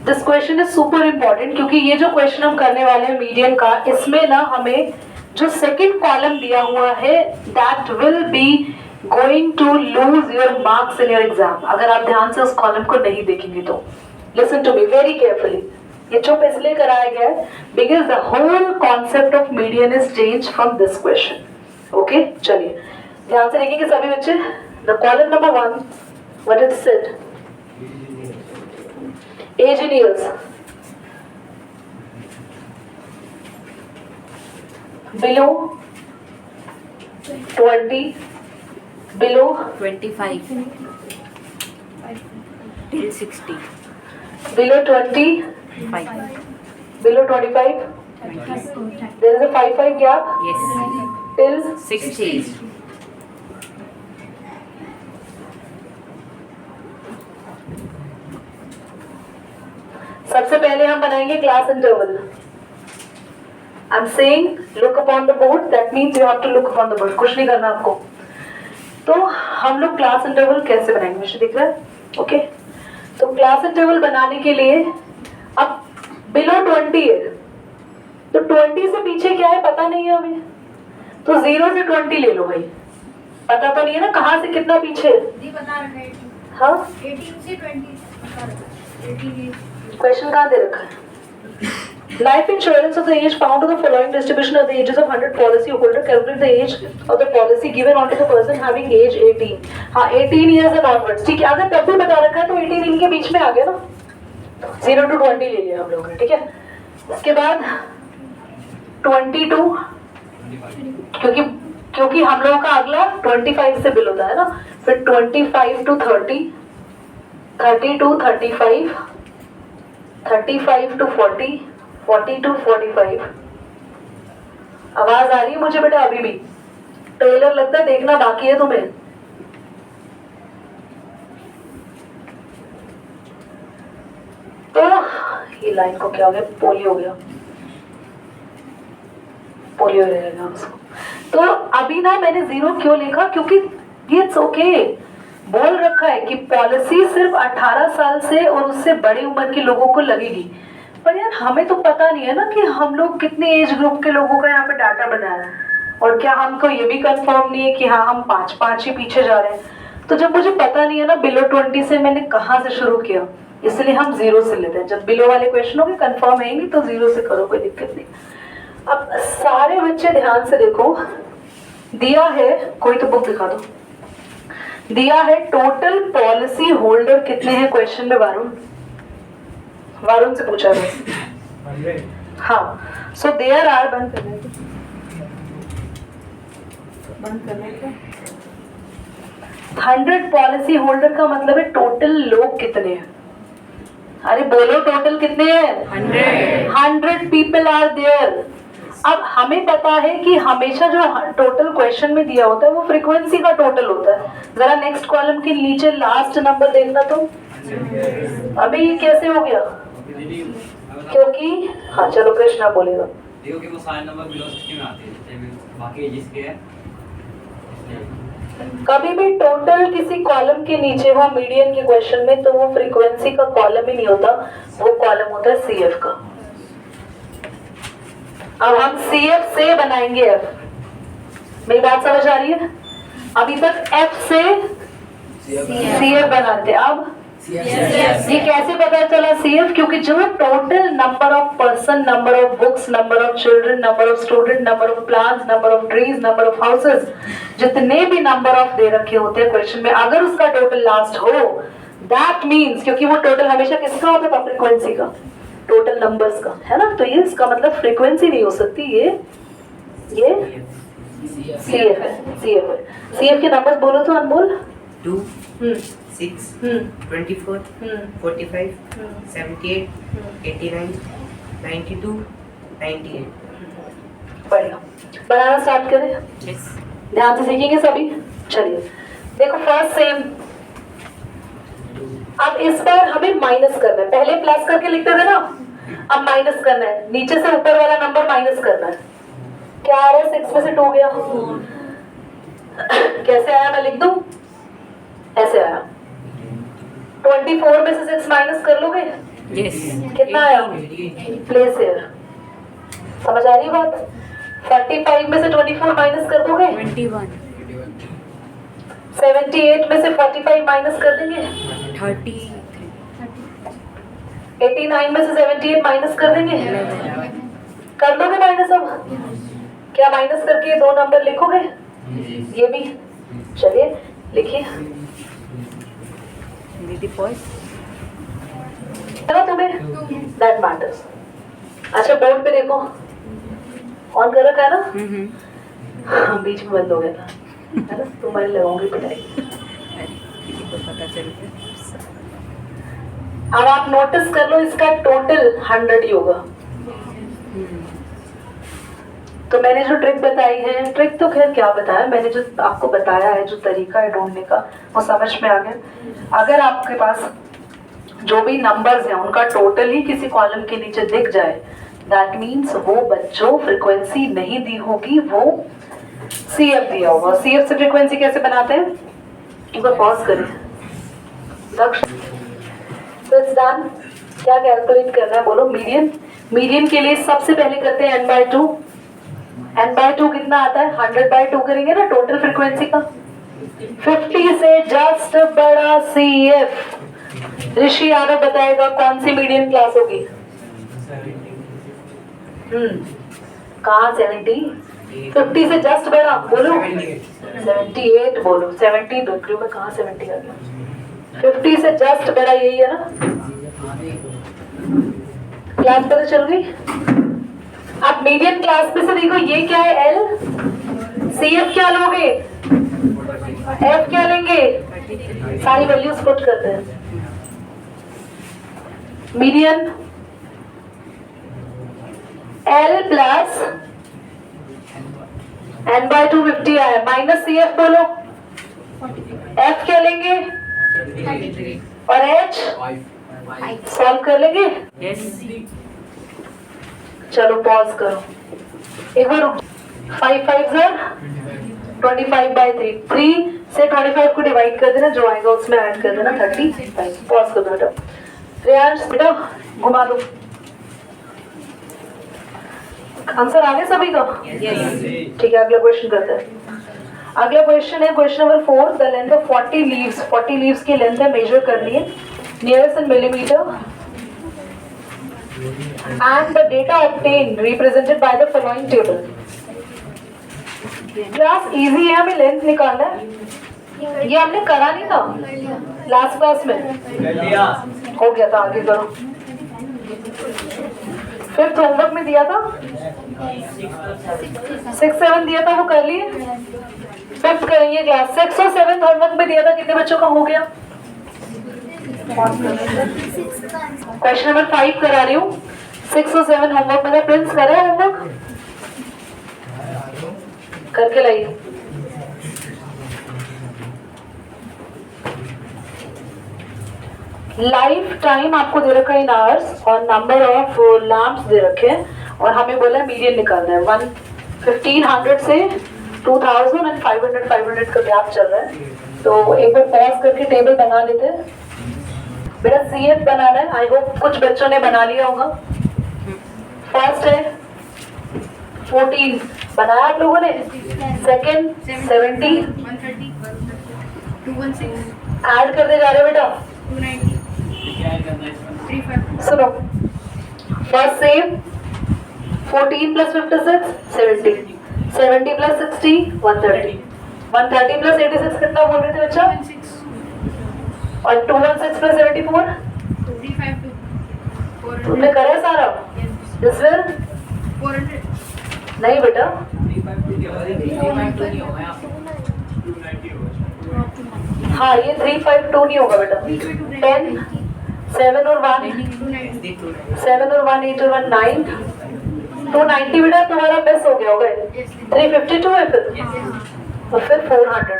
This question is super important क्योंकि ये जो क्वेश्चन हम करने वाले हैं मीडियन का, इसमें ना हमें जो सेकंड कॉलम दिया हुआ है that will be going to lose your marks in your exam, अगर आप ध्यान से उस कॉलम को नहीं देखेंगे तो। Listen to me very carefully. ये चुप इसलिए कराया गया है because the whole concept of median is change from this question. Okay, चलिए ध्यान से देखेंगे सभी बच्चे। The column number 1, what it said, age in years, below 20, below 25 till 60, below 20, 5, below 25, there is a 5 gap yes, till 60, सबसे पहले हम बनाएंगे class interval. I am saying look upon the board, that means you have to look upon the board, कुछ नहीं करना आपको। तो हम लोग क्लास इंटरवल कैसे बनाएंगे, मुझे दिख रहा है? ओके, तो क्लास इंटरवल बनाने के लिए अब बिलो 20 है, तो 20 से पीछे क्या है पता नहीं है हमें, तो 0 से 20 ले लो भाई। पता तो नहीं है ना कहाँ से कितना पीछे है? बता रखा है। हाँ, 18 से 20 बता रखा है। 18 क्वेश्चन कहाँ दे रखा है? Life insurance of the age found to the following distribution of the ages of 100 policy holder, calculate the age of the policy given onto the person having age 18। हाँ, 18 years and onwards, ठीक है। अगर तब भी बता रखा है तो 18 इनके बीच में आ गया ना, 0 to 20 ले लिया हम लोगों ने, ठीक है। इसके बाद 22, क्योंकि हम लोगों का अगला 25 से बिल होता है ना, फिर 25 to 30, 30 to 35, 35 to 40, 40 to 45। आवाज आ रही है मुझे बेटा अभी भी? ट्रेलर लगता है देखना बाकी है तुम्हें। तो ये लाइन को क्या हो गया, पोलियो हो गया, पोलियो रहेगा उसको। तो अभी ना मैंने 0 क्यों लिखा, क्योंकि इट्स ओके, बोल रखा है कि पॉलिसी सिर्फ 18 साल से और उससे बड़ी उम्र के लोगों को लगेगी। पर यार हमें तो पता नहीं है ना कि हम लोग कितने एज ग्रुप के लोगों का यहाँ पे डाटा बनाया है, और क्या हमको ये भी कंफर्म नहीं है कि हाँ हम 5 ही पीछे जा रहे हैं। तो जब मुझे पता नहीं है ना बिलो 20 से मैंने कहाँ से शुरू किया, इसलिए हम 0 से लेते हैं। जब बिलो वाले क्वेश्चनों में कंफर्म है नहीं तो 0 से करो, कोई दिक्कत नहीं। अब सारे बच्चे ध्यान से देखो, दिया है, कोई तो बुक दिखा दो, दिया है टोटल पॉलिसी होल्डर कितने हैं क्वेश्चन में। वारुण से पूछा बस। हाँ, सो देयर आर, बंद करने का 100 पॉलिसी होल्डर का मतलब है टोटल लोग कितने हैं। अरे बोलो टोटल कितने हैं? 100 पीपल आर देयर। अब हमें पता है कि हमेशा जो टोटल क्वेश्चन में दिया होता है वो फ्रीक्वेंसी का टोटल होता है। जरा नेक्स्ट कॉलम के नीचे लास्ट नंबर देखना। तो अभी ये कैसे हो गया? क्योंकि हाँ चलो कृष्णा बोलेगा। देखो कि वो सारे नंबर बिलो 60 में आते हैं, बाकी एजेस के हैं। कभी भी टोटल किसी कॉलम के नीचे हो मीडियन के क्वेश्चन में तो वो फ्रीक्वेंसी का कॉलम ही नहीं होता, वो कॉलम होता है सीएफ का। अब हम सीएफ से बनाएंगे एफ। मेरी बात समझ आ रही है? अभी तक एफ से सीएफ बनाते, अब ये कैसे पता चला सीएफ? क्योंकि जो total number of person, number of books, number of children, number of student, number of plants, number of trees, number of houses, जितने भी नंबर ऑफ दे रखे होते हैं क्वेश्चन में, अगर उसका टोटल लास्ट हो दैट मीन्स, क्योंकि वो टोटल हमेशा किसका होता है? फ्रीक्वेंसी का, टोटल नंबर्स का, है ना। तो ये इसका मतलब फ्रीक्वेंसी नहीं हो सकती, ये सीएफ है। सीएफ के नंबर्स बोलो तो अनमोल। 2 6 24 45 78 89 92 98। बढ़िया, बनाना स्टार्ट करें। ध्यान से सीखेंगे सभी। चलिए देखो, फर्स्ट सेम। अब इस बार हमें माइनस करना है, पहले प्लस करके लिखते थे ना, अब माइनस करना है, नीचे से ऊपर वाला नंबर माइनस करना है। क्या आ रहा है? 6 में से 2 गया, कैसे आया मैं लिख दूं? ऐसे आया। 24 में से 6 माइनस कर लोगे? Yes. कितना आया? 18. Place here. समझ आ रही है बात? 45 में से 24 माइनस कर दोगे? 21. 78 में से 45 माइनस कर देंगे? 33. 89 में से 78 माइनस कर देंगे? 11. कर लोगे माइनस अब? क्या माइनस करके ये दो नंबर लिखोगे? ये भी? चलिए लिखिए। Did you pause? चलो तुम्हें दैट मैटर्स। अच्छा बोर्ड पे देखो, ऑन कर रखा है ना? हाँ, बीच में बंद हो गया था, है ना? तुम्हारी लगाऊंगी पिटाई। अरे किसी को पता चल गया। अब आप नोटिस कर लो, इसका टोटल 100 ही होगा। तो मैंने जो ट्रिक बताई है, ट्रिक तो खैर क्या बताया, मैंने जो आपको बताया है, जो तरीका है ढूंढने का, वो समझ में आ गया। अगर आपके पास जो भी नंबर्स हैं उनका टोटल ही किसी कॉलम के नीचे दिख जाए, दैट मीन्स वो बच्चों फ्रीक्वेंसी नहीं दी होगी, वो सीएफ दिया होगा। सीएफ से फ्रीक्वेंसी कैसे बनाते हैं? एक बार पॉज करें दक्ष। तो इट्स डन। क्या कैलकुलेट करना है बोलो? मीडियन। मीडियन के लिए सबसे पहले करते हैं n/2। n/2 कितना आता है? 100/2 करेंगे ना टोटल फ्रीक्वेंसी का। 50 से जस्ट बड़ा सीएफ। ऋषि यादव बताएगा कौन सी मीडियन क्लास होगी? कहाँ 70? 50 से जस्ट बड़ा बोलो। 78 बोलो। 70 डब्ल्यू में कहाँ 70 आ गया? 50 से जस्ट बड़ा यही है ना? क्लास पता चल गई? आप मीडियन क्लास में से देखो, ये क्या है? एल। सीएफ क्या लोगे? एफ क्या लेंगे? सारी वैल्यूज पुट करते हैं। मीडियन एल प्लस n/2 50 आया, माइनस सीएफ बोलो। एफ क्या लेंगे? और एच सॉल्व कर लेंगे? Yes. चलो पॉज करो एक बार। 5 5 25/3। 3 से 25 को डिवाइड कर देना, जो आएगा उसमें ऐड कर देना 35। पॉज कर दो बेटा। रियांश बेटा घुमा दो। आंसर आ गया सभी का? ठीक है, अगला क्वेश्चन करते हैं। अगला क्वेश्चन है question number 4। The length of 40 leaves. 40 leaves की लेंथ है, मेजर करनी है nearest in millimetre, and the data obtained represented by the following table. Class easy है, हमें लेंथ निकालना है। ये हमने करा नहीं था लास्ट क्लास में? हो गया था, आगे करो। 5th होमवर्क में दिया था, 6 7 दिया था, वो कर लिए। 5th करेंगे क्लास। 6 और 7 होमवर्क में दिया था, कितने बच्चों का हो गया? क्वेश्चन नंबर 5 करा रही हूँ। 6 और 7 होमवर्क मेरा प्रिंस करा है, होमवर्क करके लाइए। लाइफ टाइम आपको दे रखा है इन आवर्स, और नंबर ऑफ लैम्प्स दे रखे हैं, और हमें बोला है मीडियन निकालना है। 1500 से 2000 एंड 500 का गैप चल रहा है। तो एक बार पॉज करके टेबल बना लेते हैं। मेरा सीएफ बनाना है, आई होप कुछ बच्चों ने बना लिया होगा। फर्स्ट है 14 बनाया आप लोगों ने। सेकंड 70 130 216 ऐड करते जा रहे हो बेटा। 290 35 सुनो, first save 14 plus 56 70, 70 plus 60 130, 130 plus 86 कितना बोल रहे थे बच्चा? 216 और 216 प्लस 74 352 तुमने 400 करा सारा? दिस विल 400 नहीं बेटा, हाँ ये 352 नहीं होगा बेटा। 10 7 और 1 7 और 1 8 और 1 9 290 बेटा तुम्हारा मिस हो गया होगा। 352 है फिर, तो फिर 400।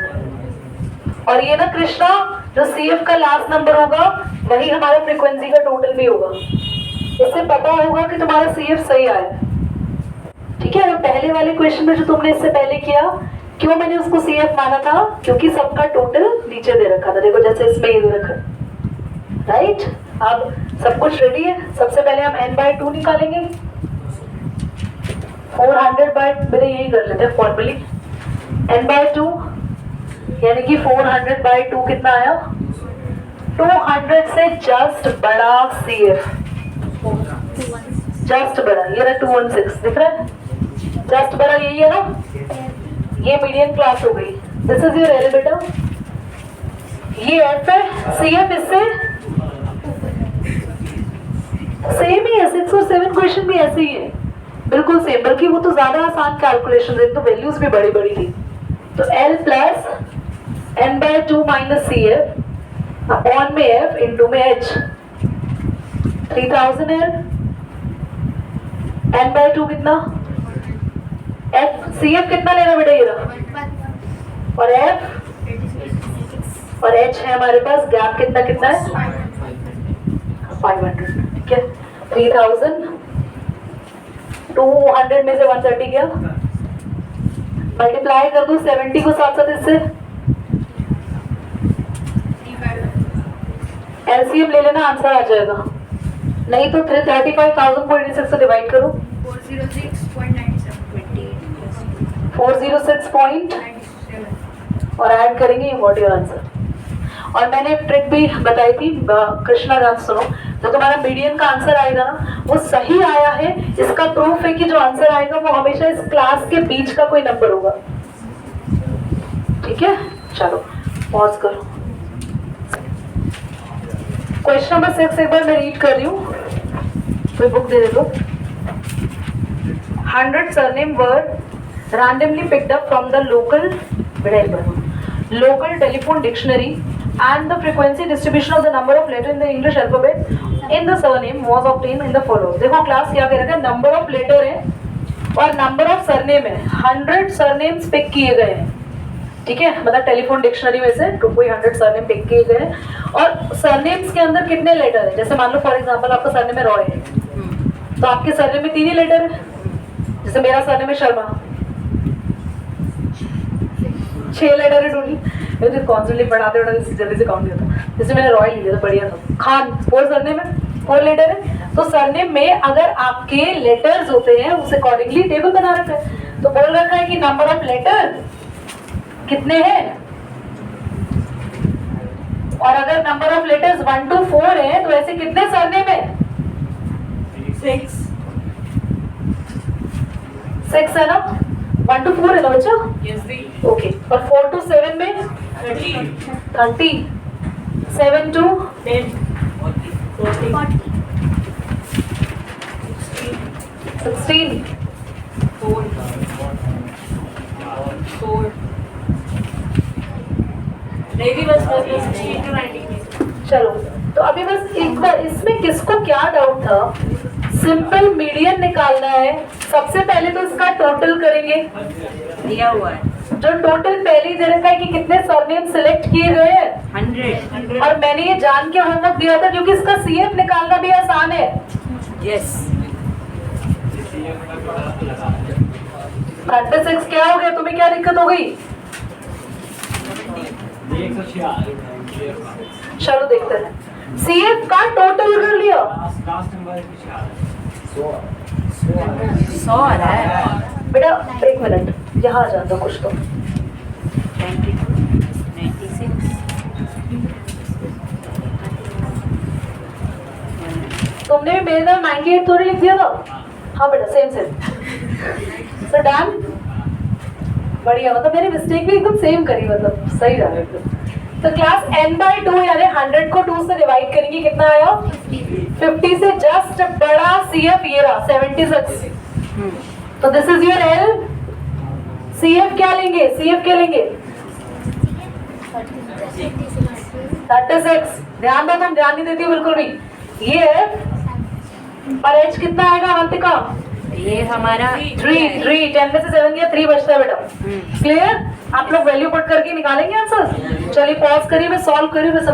और ये ना कृष्णा, जो सीएफ का लास्ट नंबर होगा वही हमारा फ्रीक्वेंसी का टोटल भी होगा। इससे पता होगा कि तुम्हारा सीएफ सही आया। ठीक है, पहले वाले क्वेश्चन में जो तुमने इससे पहले किया, क्यों मैंने उसको सीएफ माना था? क्योंकि सबका टोटल नीचे दे रखा था। देखो जैसे इसमें ये दे रखा है, राइट। अब सब कुछ रेडी है? सबसे पहले हम n/2 निकालेंगे। 400 मेरे यही कर लेते हैं फॉर्मली। n/2 यानी कि 400/2 कितना आया? 200 से जस्ट बड़ा CF, जस्ट बड़ा, ये रहा 216, दिख रहा है? जस्ट बड़ा यही है ना? ये मीडियम क्लास हो गई। दिस इज योर एल बेटा, ये एफ है, CF इससे सेम ही है। 6 और 7 क्वेश्चन भी ऐसे ही है, बिल्कुल सेम, बल्कि वो तो ज्यादा आसान कैलकुलेशन है, तो वैल्यूज भी बड़ी बड़ी थी। तो L plus n/2 minus CF upon में F इंटू में H, 3000 L, n/2 कितना? F CF कितना लेना बेटा? ये रहा, और F और H है हमारे पास, गैप कितना कितना है? 500, ठीक है। 3000, 200 में से 130 गया, मल्टीप्लाई कर दूं 70 को साथ साथ इससे, एलसीएम ले लेना, आंसर आ जाएगा। नहीं तो 35,000 को 86 से डिवाइड करो, 406.97 और ऐड करेंगे, यू गॉट योर आंसर। और मैंने एक ट्रिक भी बताई थी, कृष्णा ध्यान सुनो, जो तुम्हारा मीडियन का आंसर आएगा ना वो सही आया है, इसका प्रूफ है कि जो आंसर आएगा वो हमेशा इस क्लास के बीच का कोई नंबर होगा, ठीक है? चलो पॉज करो। क्वेश्चन नंबर 6 एक बार मैं रीड कर रही हूँ, कोई बुक दे दो। 100 surname were randomly picked up from the local telephone dictionary and the frequency distribution of the number of letter in the English alphabet in the surname was obtained in the follows। देखो class क्या कह रहा है, number of letter है और number of surname है। 100 surnames pick किए गए हैं, ठीक है? मतलब टेलीफोन डिक्शनरी में से कोई 100 सरनेम पिक किए गए हैं और सरनेम्स के अंदर कितने लेटर है? जैसे मान लो फॉर एग्जांपल आपका सरनेम में रॉय है, तो आपके सरनेम में 3 ही लेटर है। जैसे मेरा सरनेम है शर्मा, 6 लेटर है टोटल, तो कॉन्स्टेंटली पढ़ाते पढ़ाते जल्दी से काउंट करता। जैसे मैंने रॉय लिया तो बढ़िया था। खान 4 सरनेम है, 4 लेटर है, तो सरनेम में अगर आपके लेटर्स होते हैं उस अकॉर्डिंगली टेबल बना रखा है। तो बोल रखा है कि नंबर ऑफ लेटर कितने हैं, और अगर नंबर ऑफ लेटर्स 1 to 4 है तो ऐसे कितने सरनेम है? 6 है ना? 1 to 4 है ना बच्चा? ओके। और 4 to 7 में 30, 7 to 10, 16, 4 चलो, तो अभी बस एक बार इसमें किसको क्या डाउट था? सिंपल मीडियन निकालना है। सबसे पहले तो इसका टोटल करेंगे, दिया हुआ है जो टोटल पहले ही दे रखा है कि कितने सरनेम सिलेक्ट किए गए हैं 100। और मैंने ये जान के होमवर्क दिया था क्योंकि इसका CF निकालना भी आसान है। यस 36 क्या हो गया? तुम्हें क्या दिक्कत हो गई? चलो देखते हैं। CF का टोटल कर लिया, 100 आ रहा है बेटा एक मिनट यहाँ आ जाता कुछ तो। 92, 96, तुमने भी मेरे नाम 98 थोड़ी लिख दिया था? हाँ बेटा सेम सो डन, बढ़िया। मतलब मैंने मिस्टेक भी एकदम सेम करी, मतलब सही रहा एकदम। तो क्लास n/2 यानी 100 को 2 से डिवाइड करेंगे, कितना आया? 50 से जस्ट बड़ा CF ये रहा 76। तो this is your L। CF क्या लेंगे? CF क्या लेंगे? 36। ध्यान दो, तुम ध्यान नहीं देती हो बिल्कुल भी। ये है और H कितना आएगा अवंतिका? ये हमारा 3 10 में से 7 गया, 3 बचता है बेटा। क्लियर? आप लोग वैल्यू पुट करके निकालेंगे आंसर। चलिए पॉज करिए, मैं सॉल्व करिए, मैं